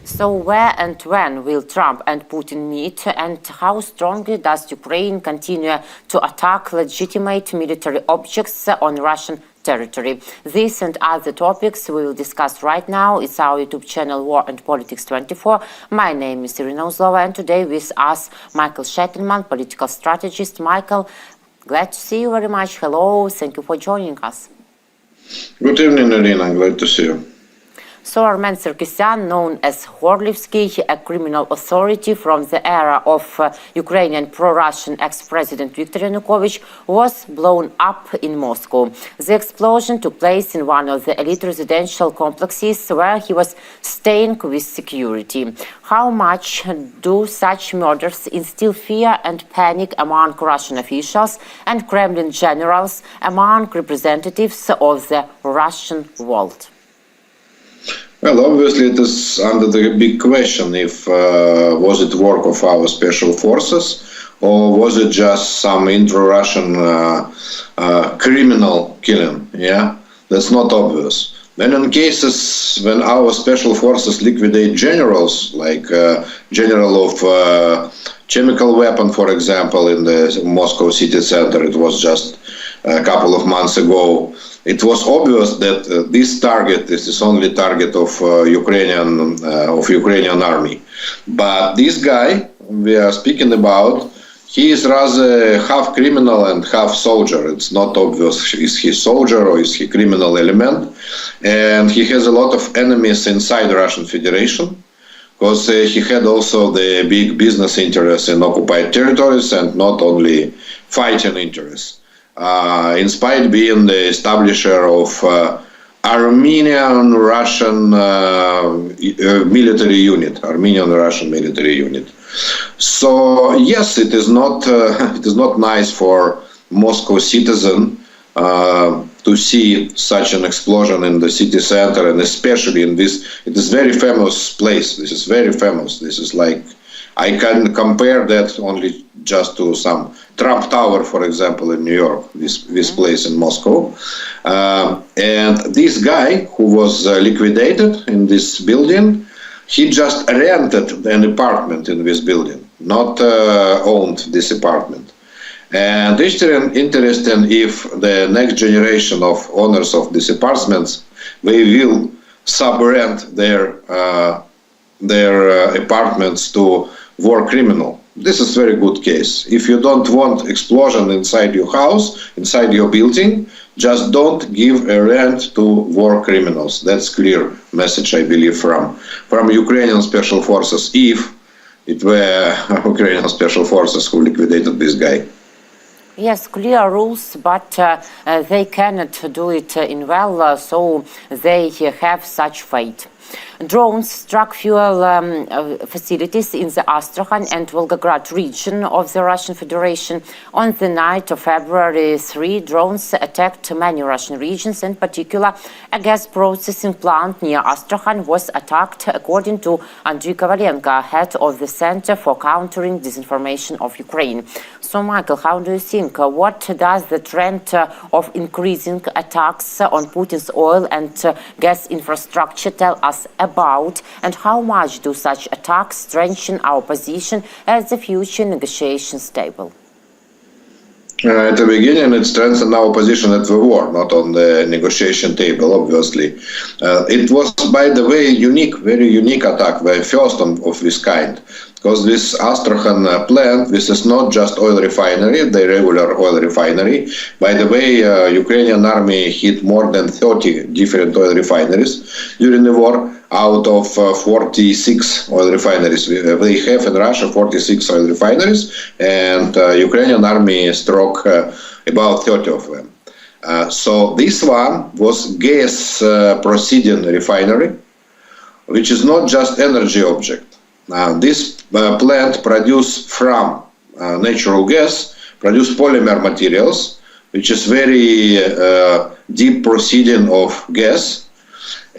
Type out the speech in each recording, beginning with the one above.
So where and when will Trump and Putin meet, and how strongly does Ukraine continue to attack legitimate military objects on Russian territory? This and other topics we will discuss right now. It's our YouTube channel War and Politics 24. My name is Irina Uzlova, and today with us Michael Sheitelman, political strategist. Michael, glad to see you very much. Hello, thank you for joining us. Good evening, Irina. Glad to see you. So Armen Sarkisyan, known as Horlivsky, a criminal authority from the era of Ukrainian pro-Russian ex-president Viktor Yanukovych, was blown up in Moscow. The explosion took place in one of the elite residential complexes where he was staying with security. How much do such murders instill fear and panic among Russian officials and Kremlin generals, among representatives of the Russian world? Well, obviously it is under the big question if was it work of our special forces or was it just some intra-Russian criminal killing, yeah? That's not obvious. Then in cases when our special forces liquidate generals, like general of chemical weapon, for example, in the Moscow city center, it was just a couple of months ago, it was obvious that this target is the only target of Ukrainian army. But this guy we are speaking about, he is rather half criminal and half soldier. It's not obvious is he soldier or is he criminal element, and he has a lot of enemies inside the Russian Federation, because he had also the big business interests in occupied territories and not only fighting interests. In spite of being the establisher of Armenian-Russian military unit, Armenian-Russian military unit. So yes, it is not nice for Moscow citizen to see such an explosion in the city center, and especially in this. It is very famous place. This is very famous. This is like, I can compare that only just to some Trump Tower, for example, in New York, this place in Moscow. And this guy who was liquidated in this building, he just rented an apartment in this building, not owned this apartment. And it's interesting if the next generation of owners of these apartments, they will sub-rent their apartments to war criminal. This is a very good case. If you don't want explosion inside your house, inside your building, just don't give a rent to war criminals. That's clear message, I believe, from Ukrainian special forces, if it were Ukrainian special forces who liquidated this guy. Yes, clear rules, but they cannot do it in well, so they have such fate. Drones struck fuel facilities in the Astrakhan and Volgograd region of the Russian Federation. On the night of February 3, drones attacked many Russian regions. In particular, a gas processing plant near Astrakhan was attacked, according to Andriy Kovalenko, head of the Center for Countering Disinformation of Ukraine. So, Michael, how do you think? What does the trend of increasing attacks on Putin's oil and gas infrastructure tell us about, and how much do such attacks strengthen our position as the future negotiations table? At the beginning, it strengthened our position at the war, not on the negotiation table, obviously. It was, by the way, very unique attack, the first of this kind. Because this Astrakhan plant, this is not just oil refinery, the regular oil refinery. By the way, Ukrainian army hit more than 30 different oil refineries during the war, out of 46 oil refineries. They have in Russia 46 oil refineries, and Ukrainian army struck about 30 of them. So this one was gas proceeding refinery, which is not just energy object. This plant produced from natural gas, produce polymer materials, which is very deep proceeding of gas.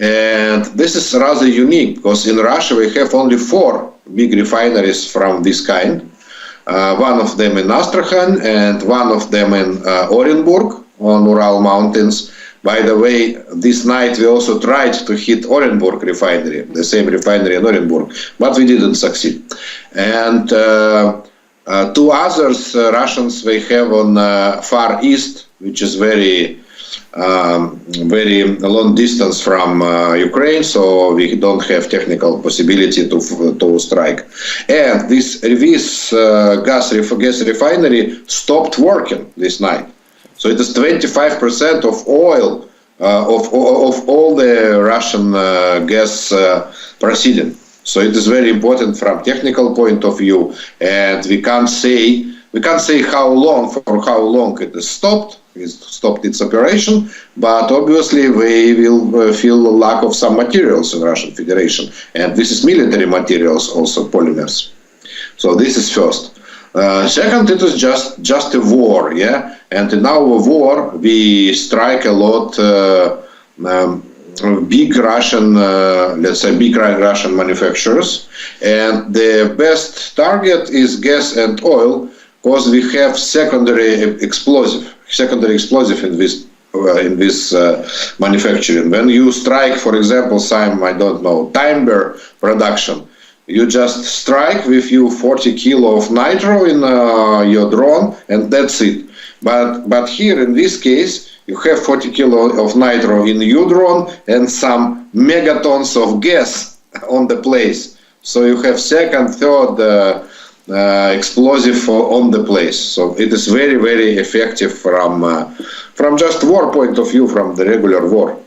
And this is rather unique because in Russia we have only 4 big refineries from this kind. One of them in Astrakhan and one of them in Orenburg on Ural Mountains. By the way, this night we also tried to hit Orenburg refinery, the same refinery in Orenburg, but we didn't succeed. And two others Russians they have on Far East, which is very long distance from Ukraine, so we don't have technical possibility to strike. And this gas refinery stopped working this night. So it is 25% of oil of all the Russian gas proceeding. So it is very important from technical point of view, and we can't say how long it is stopped. It stopped its operation, but obviously we will feel the lack of some materials in Russian Federation, and this is military materials, also polymers. So this is first. Second, it is just a war, yeah. And in our war, we strike a lot big Russian, big Russian manufacturers, and the best target is gas and oil, because we have secondary explosive in this manufacturing. When you strike, for example, some timber production, you just strike with you 40 kilo of nitro in your drone, and that's it. But here in this case, you have 40 kilo of nitro in your drone and some megatons of gas on the place. So you have second, third explosive on the place. So it is very, very effective from just war point of view, from the regular war.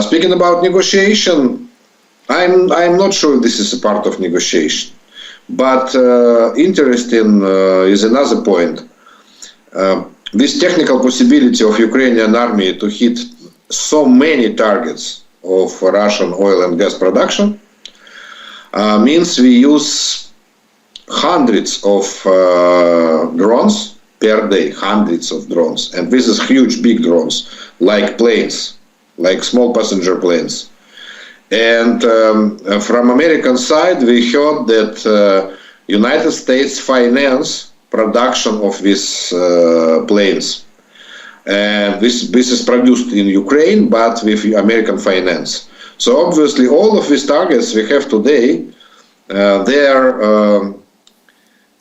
Speaking about negotiation, I'm not sure this is a part of negotiation, but interesting is another point. This technical possibility of Ukrainian army to hit so many targets of Russian oil and gas production means we use hundreds of drones per day, hundreds of drones. And this is huge, big drones, like planes, like small passenger planes. And from American side, we heard that United States finance production of these planes. And this is produced in Ukraine, but with American finance. So obviously all of these targets we have today, they are,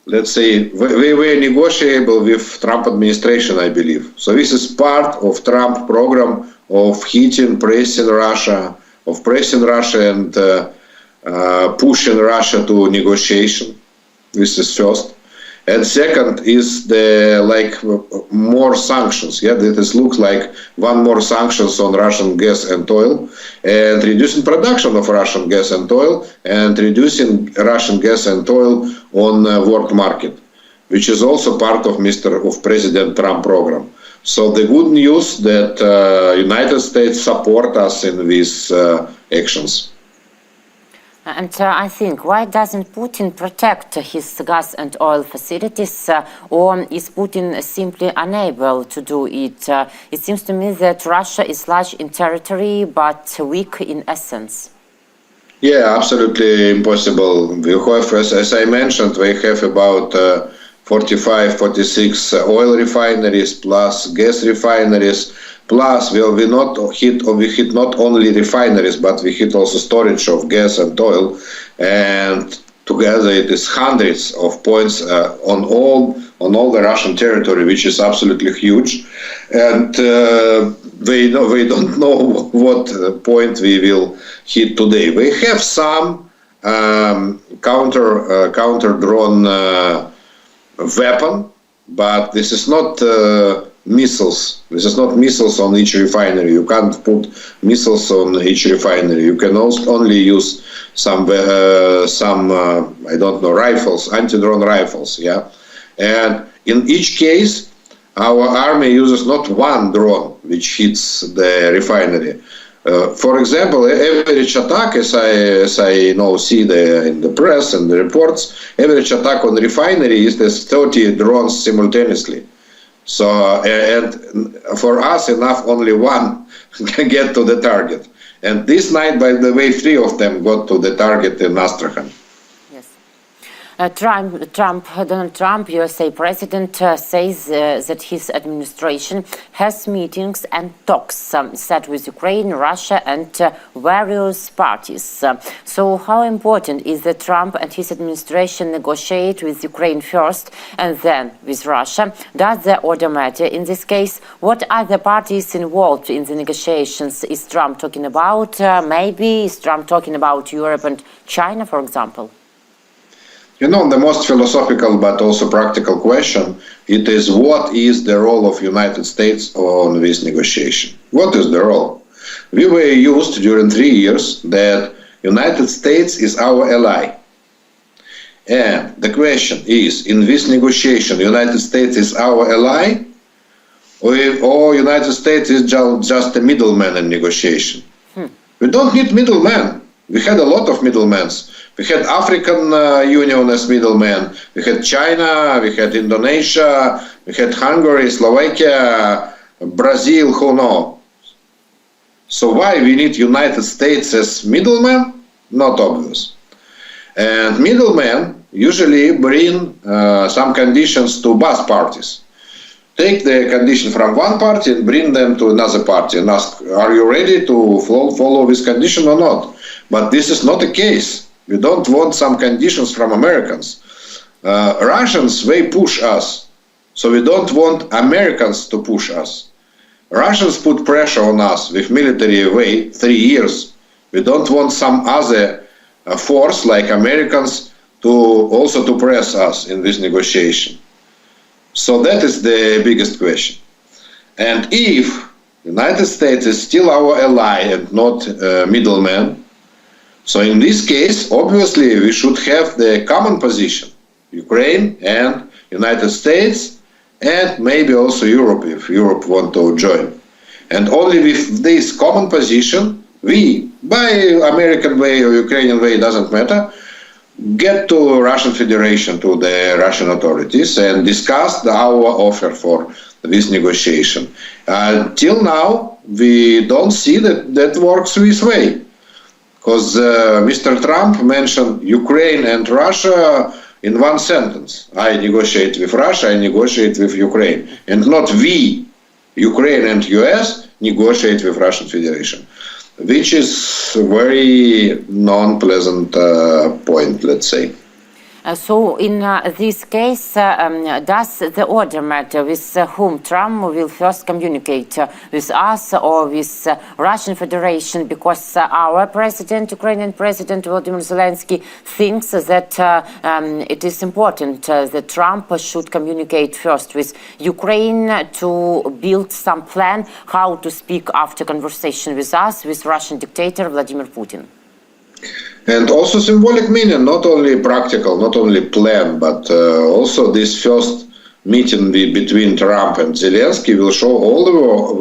let's say, they were negotiable with Trump administration, I believe. So this is part of Trump program of hitting, pressing Russia and pushing Russia to negotiation. This is first. And second is the more sanctions. Yeah, this looks like one more sanctions on Russian gas and oil, and reducing production of Russian gas and oil, and reducing Russian gas and oil on world market, which is also part of President Trump program. So the good news that United States support us in these actions. And I think, why doesn't Putin protect his gas and oil facilities, or is Putin simply unable to do it? It seems to me that Russia is large in territory, but weak in essence. Yeah, absolutely impossible. We have, as I mentioned, we have about 45, 46 oil refineries plus gas refineries. Plus, we hit not only refineries, but we hit also storage of gas and oil, and together it is hundreds of points on all the Russian territory, which is absolutely huge. And we don't know what point we will hit today. We have some counter drone weapon, but this is not missiles. This is not missiles on each refinery. You can't put missiles on each refinery. You can only use some rifles, anti-drone rifles. Yeah, and in each case, our army uses not one drone which hits the refinery. For example, average attack, as I see in the press and the reports, average attack on refinery is 30 drones simultaneously. So, and for us, enough only one can get to the target. And this night, by the way, 3 of them got to the target in Astrakhan. Yes. Donald Trump, USA president, says that his administration has meetings and talks set with Ukraine, Russia, and various parties. So, how important is that Trump and his administration negotiate with Ukraine first and then with Russia? Does the order matter in this case? What are the parties involved in the negotiations? Is Trump talking about? Maybe is Trump talking about Europe and China, for example? You know, the most philosophical but also practical question, it is what is the role of United States on this negotiation? What is the role? We were used during 3 years that United States is our ally. And the question is, in this negotiation, United States is our ally or United States is just a middleman in negotiation? We don't need middlemen. We had a lot of middlemen. We had African Union as middleman, we had China, we had Indonesia, we had Hungary, Slovakia, Brazil, who knows. So why we need United States as middleman? Not obvious. And middlemen usually bring some conditions to both parties. Take the condition from one party and bring them to another party and ask, are you ready to follow this condition or not? But this is not the case. We don't want some conditions from Americans. Russians, they push us. So we don't want Americans to push us. Russians put pressure on us with military way 3 years. We don't want some other force like Americans to also to press us in this negotiation. So that is the biggest question. And if United States is still our ally and not middleman, so in this case, obviously, we should have the common position, Ukraine and United States, and maybe also Europe, if Europe want to join. And only with this common position, we, by American way or Ukrainian way, doesn't matter, get to Russian Federation, to the Russian authorities, and discuss our offer for this negotiation. Till now, we don't see that works this way. Because Mr. Trump mentioned Ukraine and Russia in one sentence. I negotiate with Russia, I negotiate with Ukraine. And not we, Ukraine and US, negotiate with Russian Federation. Which is a very non-pleasant point, let's say. So in this case, does the order matter with whom Trump will first communicate, with us or with Russian Federation? Because our president, Ukrainian President Volodymyr Zelensky, thinks that it is important that Trump should communicate first with Ukraine to build some plan how to speak after conversation with us, with Russian dictator Vladimir Putin. And also symbolic meaning, not only practical, not only plan, but also this first meeting between Trump and Zelensky will show all the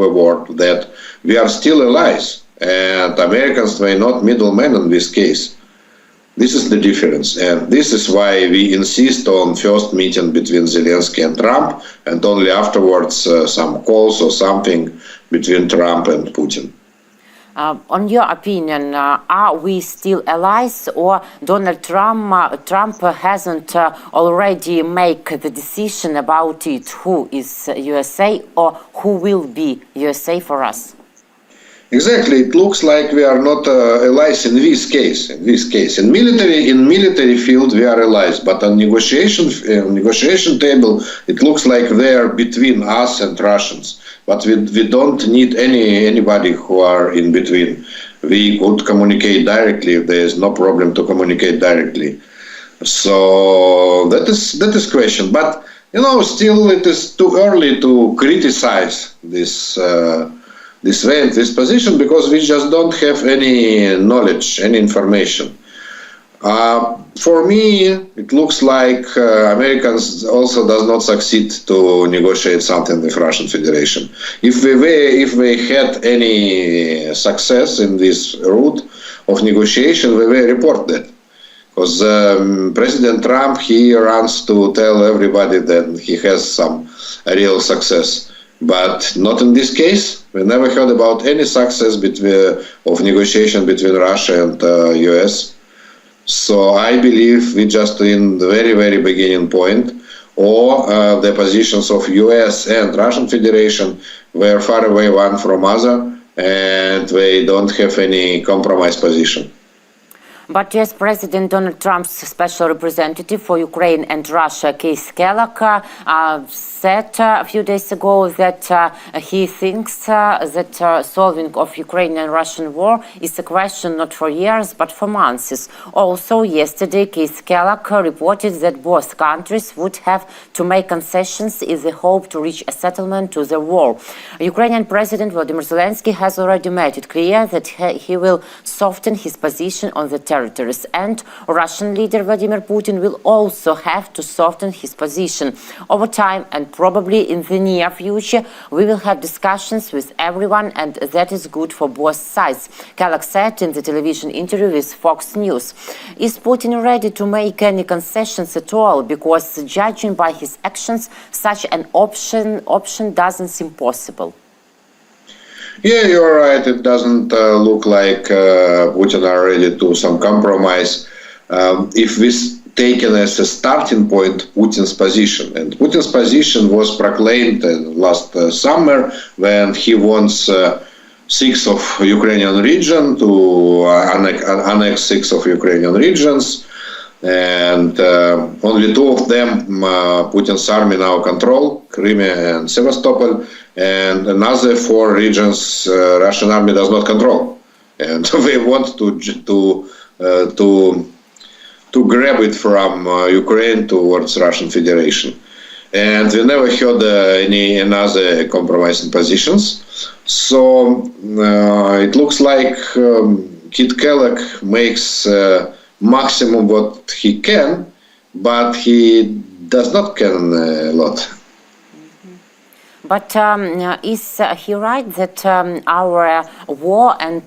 world that we are still allies. And Americans were not middlemen in this case. This is the difference. And this is why we insist on first meeting between Zelensky and Trump, and only afterwards some calls or something between Trump and Putin. On your opinion, are we still allies, or Donald Trump hasn't already made the decision about it, who is USA or who will be USA for us? Exactly. It looks like we are not allies in this case. In military field, we are allies, but on negotiation table, it looks like they are between us and Russians. But we don't need anybody who are in between. We could communicate directly. There is no problem to communicate directly. So that is question. But still it is too early to criticize this position, because we just don't have any knowledge, any information. For me, it looks like Americans also does not succeed to negotiate something with Russian Federation. If we had any success in this route of negotiation, we will report that. Because President Trump, he runs to tell everybody that he has some real success. But not in this case. We never heard about any success of negotiation between Russia and US. So I believe we just in the very, very beginning point, or the positions of US and Russian Federation were far away one from other, and they don't have any compromise position. But US President Donald Trump's special representative for Ukraine and Russia, Keith Kellogg, said a few days ago that he thinks that solving of Ukrainian-Russian war is a question not for years but for months. Also, yesterday, Keith Kellogg reported that both countries would have to make concessions in the hope to reach a settlement to the war. Ukrainian President Volodymyr Zelensky has already made it clear that he will soften his position on the territories, and Russian leader Vladimir Putin will also have to soften his position. Over time, and probably in the near future, we will have discussions with everyone, and that is good for both sides, Kellogg said in the television interview with Fox News. Is Putin ready to make any concessions at all? Because judging by his actions, such an option doesn't seem possible. Yeah, you're right. It doesn't look like Putin are ready to some compromise. If we taken as a starting point Putin's position, and Putin's position was proclaimed last summer when he wants 6 of Ukrainian region to annex 6 of Ukrainian regions, and only 2 of them Putin's army now control, Crimea and Sevastopol, and another 4 regions Russian army does not control, and they want to grab it from Ukraine towards Russian Federation. And we never heard any another compromising positions. So it looks like Keith Kellogg makes maximum what he can, but he does not can a lot. But is he right that our war and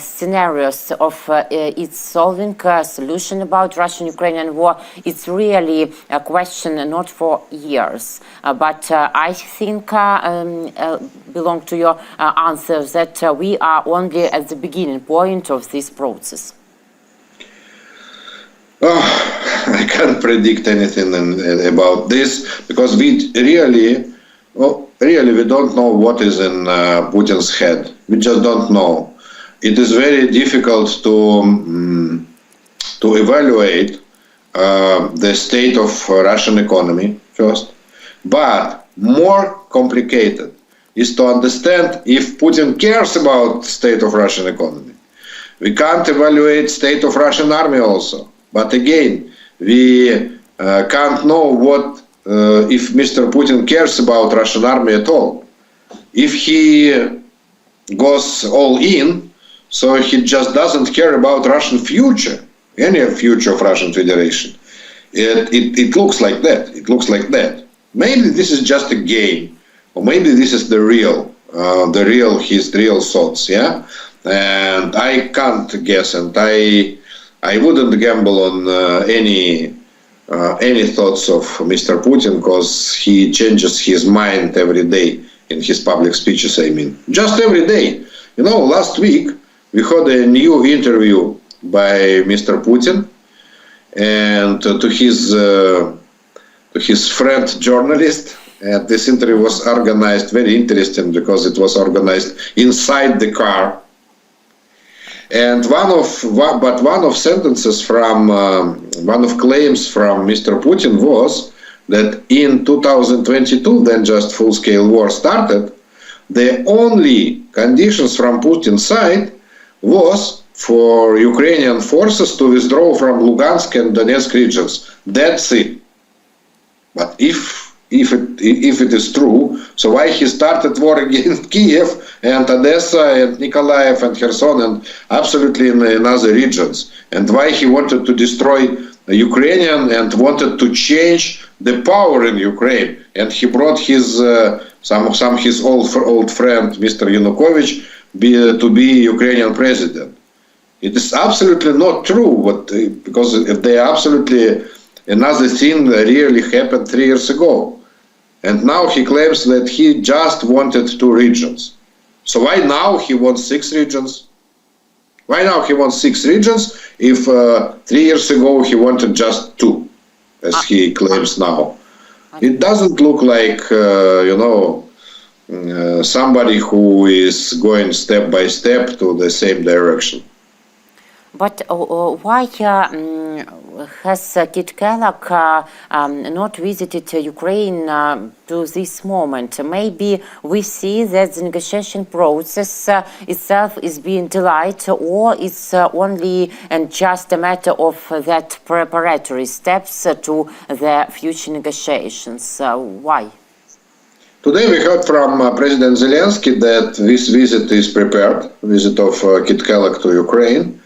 scenarios of its solving solution about Russian-Ukrainian war, it's really a question not for years, but I think belong to your answer that we are only at the beginning point of this process. I can't predict anything about this, because we really we don't know what is in Putin's head. We just don't know. It is very difficult to evaluate the state of Russian economy first, but more complicated is to understand if Putin cares about state of Russian economy. We can't evaluate state of Russian army also, but again, we can't know what if Mr. Putin cares about Russian army at all. If he goes all in, so he just doesn't care about Russian future, any future of Russian Federation. It looks like that. It looks like that. Maybe this is just a game, or maybe this is his real thoughts. Yeah, and I can't guess, and I wouldn't gamble on any thoughts of Mr. Putin, because he changes his mind every day in his public speeches. I mean, just every day. You know, last week we had a new interview by Mr. Putin, and to his friend journalist. And this interview was organized very interesting because it was organized inside the car. And one of sentences from one of claims from Mr. Putin was that in 2022, then just full-scale war started, the only conditions from Putin's side was for Ukrainian forces to withdraw from Lugansk and Donetsk regions. That's it. But if it is true, so why he started war against Kyiv and Odessa and Nikolaev and Kherson and absolutely in other regions, and why he wanted to destroy Ukrainian and wanted to change the power in Ukraine, and he brought his his old friend Mr. Yanukovych to be Ukrainian president. It is absolutely not true, but because if they absolutely another thing really happened 3 years ago. And now he claims that he just wanted 2 regions. So why now he wants 6 regions? Why now he wants 6 regions if 3 years ago he wanted just 2, as he claims now? It doesn't look like, somebody who is going step by step to the same direction. But why has Kit Kellogg not visited Ukraine to this moment? Maybe we see that the negotiation process itself is being delayed, or it's only and just a matter of that preparatory steps to the future negotiations. Why? Today we heard from President Zelensky that this visit is prepared, visit of Kit Kellogg to Ukraine.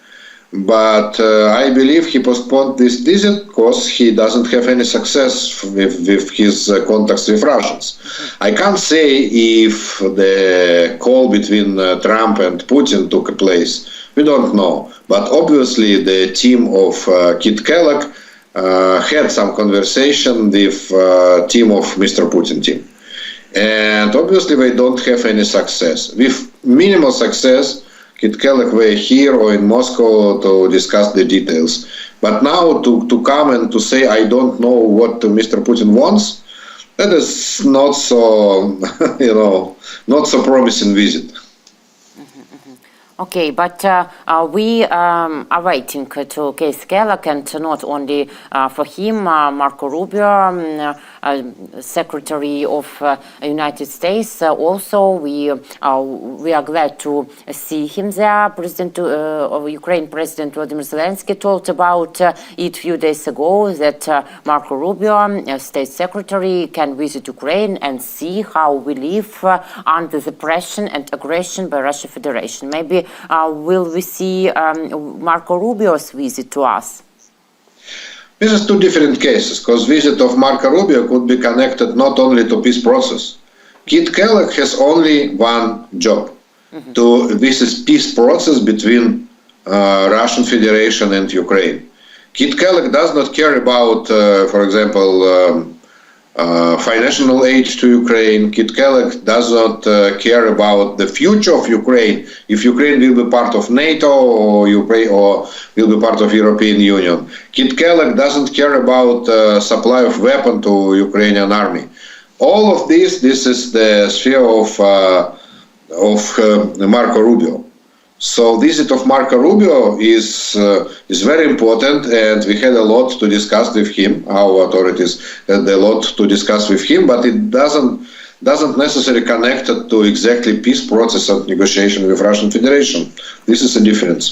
But I believe he postponed this visit because he doesn't have any success with his contacts with Russians. I can't say if the call between Trump and Putin took place. We don't know. But obviously the team of Kit Kellogg had some conversation with team of Mr. Putin team. And obviously they don't have any success. With minimal success, Kit Kellogg were here or in Moscow to discuss the details. But now to come and to say, I don't know what Mr. Putin wants, that is not so, not so promising visit. Okay, but we are waiting to Kit Kellogg, and not only for him, Marco Rubio, Secretary of United States. Also, we are glad to see him there. President of Ukraine, President Volodymyr Zelensky, told about it a few days ago that Marco Rubio, State Secretary, can visit Ukraine and see how we live under the pressure and aggression by Russian Federation. Maybe will we see Marco Rubio's visit to us? This is 2 different cases, because visit of Marco Rubio could be connected not only to peace process. Kit Kellogg has only one job. This is peace process between Russian Federation and Ukraine. Kit Kellogg does not care about, for example, financial aid to Ukraine. Kit Kellogg does not care about the future of Ukraine, if Ukraine will be part of NATO or will be part of European Union. Kit Kellogg doesn't care about supply of weapon to Ukrainian army. All of this is the sphere of Marco Rubio. So visit of Marco Rubio is very important, and we had a lot to discuss with him. Our authorities had a lot to discuss with him, but it doesn't necessarily connect it to exactly peace process and negotiation with Russian Federation. This is a difference.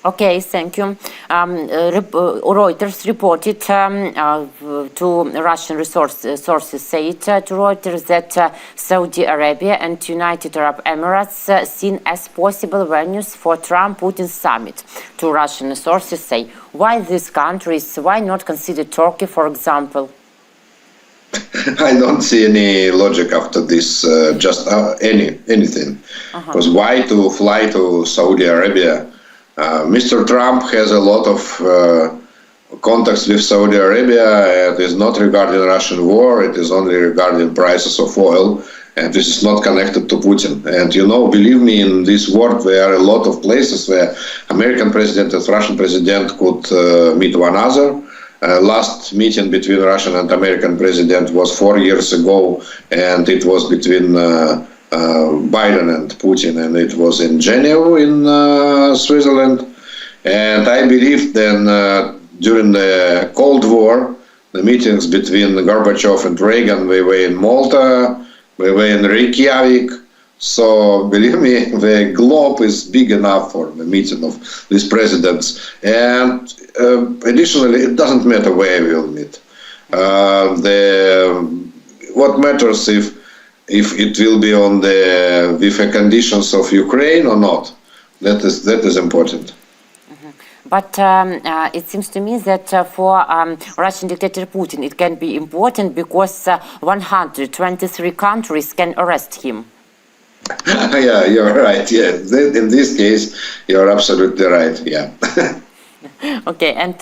Okay, thank you. Reuters reported to Russian sources said to Reuters that Saudi Arabia and United Arab Emirates seen as possible venues for Trump-Putin summit. To Russian sources say, why these countries? Why not consider Turkey, for example? I don't see any logic after this, just anything. Because why to fly to Saudi Arabia? Mr. Trump has a lot of contacts with Saudi Arabia. It is not regarding Russian war, it is only regarding prices of oil, and this is not connected to Putin. And believe me, in this world there are a lot of places where American president and Russian president could meet one another. Last meeting between Russian and American president was 4 years ago, and it was between Biden and Putin, and it was in Geneva in Switzerland. And I believe then during the Cold War, the meetings between Gorbachev and Reagan, we were in Malta, we were in Reykjavik. So believe me, the globe is big enough for the meeting of these presidents. And additionally, it doesn't matter where we will meet. What matters if it will be on with the conditions of Ukraine or not. That is important. But it seems to me that for Russian dictator Putin, it can be important because 123 countries can arrest him. Yeah, you're right. Yeah, in this case, you're absolutely right. Yeah. Okay, and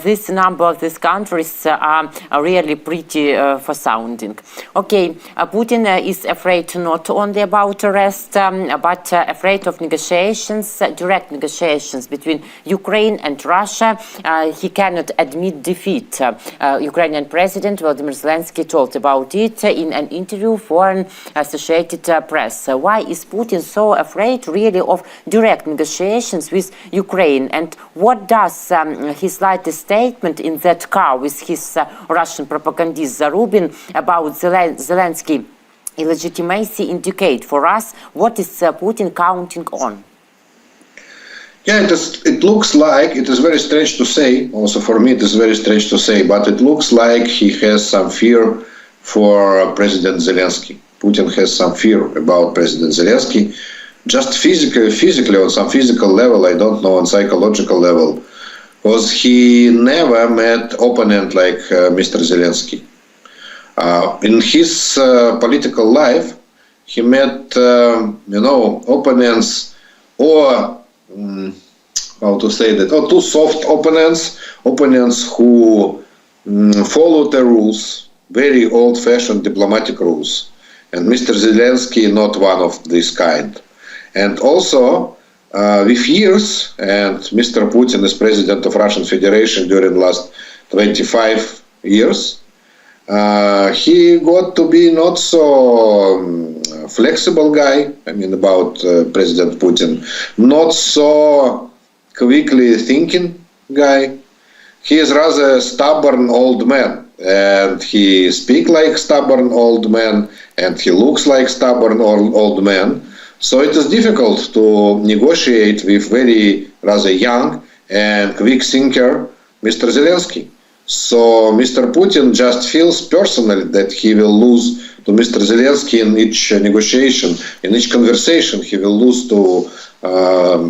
this number of these countries are really pretty for sounding. Okay, Putin is afraid not only about arrest, but afraid of negotiations, direct negotiations between Ukraine and Russia. He cannot admit defeat. Ukrainian President Volodymyr Zelensky told about it in an interview for an Associated Press. Why is Putin so afraid really of direct negotiations with Ukraine, and what does his latest statement in that car with his Russian propagandist Zarubin about Zelensky illegitimacy indicate for us? What is Putin counting on? Yeah, it looks like, it is very strange to say, also for me it is very strange to say, but it looks like he has some fear for President Zelensky. Putin has some fear about President Zelensky, just physically on some physical level, I don't know, on psychological level, because he never met opponent like Mr. Zelensky. In his political life, he met, opponents or how to say that, or two soft opponents who follow the rules, very old-fashioned diplomatic rules. And Mr. Zelensky not one of this kind. And also, with years, and Mr. Putin is president of Russian Federation during the last 25 years, he got to be not so flexible guy, about President Putin, not so quickly thinking guy. He is rather a stubborn old man, and he speaks like stubborn old man, and he looks like stubborn old man. So it is difficult to negotiate with very rather young and quick thinker Mr. Zelensky. So Mr. Putin just feels personally that he will lose to Mr. Zelensky in each negotiation, in each conversation. He will lose to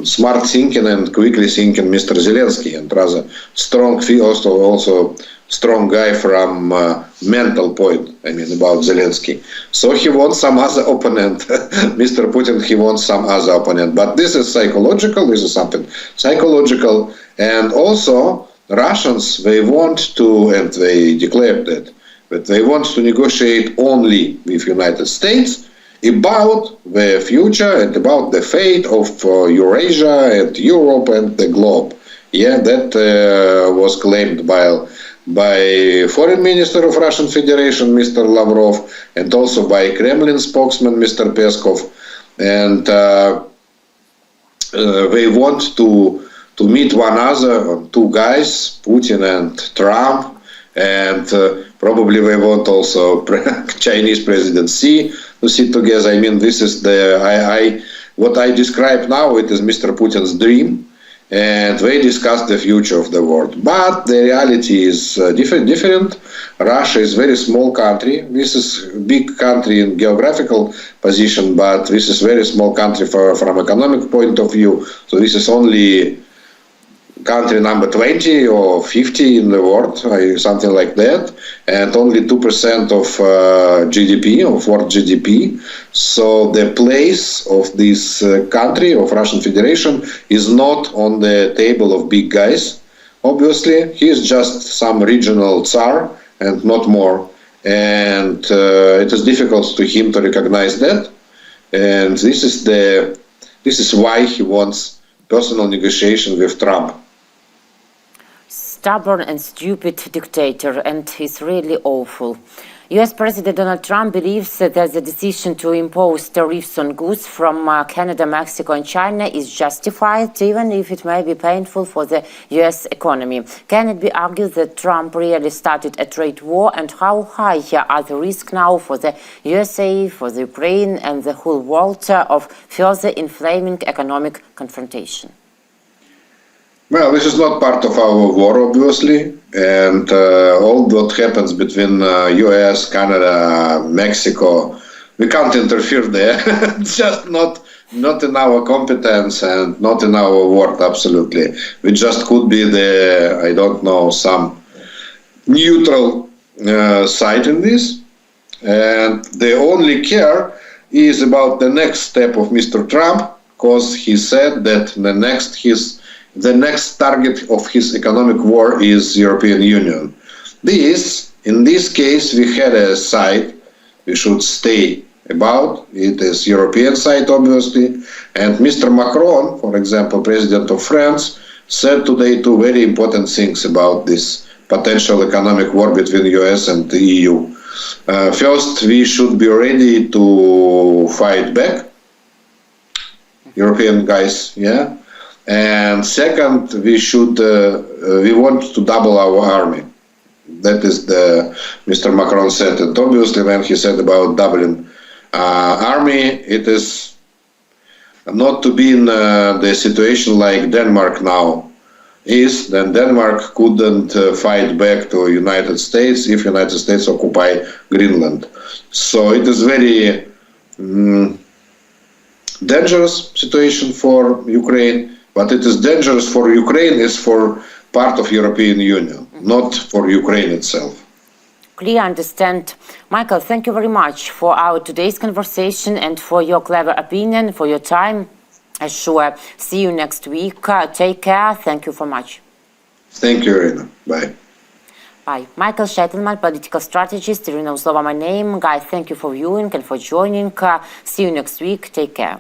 smart thinking and quickly thinking Mr. Zelensky, and rather strong, also strong guy from mental point, about Zelensky. So he wants some other opponent. Mr. Putin, he wants some other opponent. But this is psychological, this is something psychological. And also, Russians, they want to, and they declared that they want to negotiate only with United States about the future and about the fate of Eurasia and Europe and the globe. Yeah, that was claimed by Foreign Minister of Russian Federation, Mr. Lavrov, and also by Kremlin spokesman, Mr. Peskov. And they want to meet one another, two guys, Putin and Trump, and probably they want also Chinese President Xi to sit together. This is what I describe now, it is Mr. Putin's dream. And they discuss the future of the world. But the reality is different. Russia is a very small country. This is a big country in geographical position, but this is a very small country from economic point of view. So this is only country number 20 or 50 in the world, something like that, and only 2% of GDP, of world GDP. So the place of this country, of Russian Federation, is not on the table of big guys. Obviously, he is just some regional Tsar and not more. And it is difficult to him to recognize that. And this is why he wants personal negotiation with Trump. Stubborn and stupid dictator, and he's really awful. US President Donald Trump believes that the decision to impose tariffs on goods from Canada, Mexico and China is justified, even if it may be painful for the US economy. Can it be argued that Trump really started a trade war, and how high are the risks now for the USA, for the Ukraine and the whole world of further inflaming economic confrontation? Well, this is not part of our war, obviously, and all what happens between US, Canada, Mexico, we can't interfere there. It's just not in our competence and not in our work, absolutely. We just could be some neutral side in this. And the only care is about the next step of Mr. Trump, because he said that the next his the next target of his economic war is European Union. In this case, we had a side we should stay about. It is European side, obviously. And Mr. Macron, for example, President of France, said today two very important things about this potential economic war between the US and the EU. First, we should be ready to fight back, European guys, yeah. And second, we want to double our army. That is Mr. Macron said. And obviously, when he said about doubling army, it is not to be in the situation like Denmark now is. Then Denmark couldn't fight back to United States if United States occupy Greenland. So it is very dangerous situation for Ukraine. But it is dangerous for Ukraine is for part of European Union, not for Ukraine itself. Clear, understand. Michael, thank you very much for our today's conversation and for your clever opinion, for your time. I sure see you next week. Take care. Thank you so much. Thank you, Irina. Bye. Bye. Michael Sheitelman, political strategist. Irina Uzlova, my name. Guys, thank you for viewing and for joining. See you next week. Take care.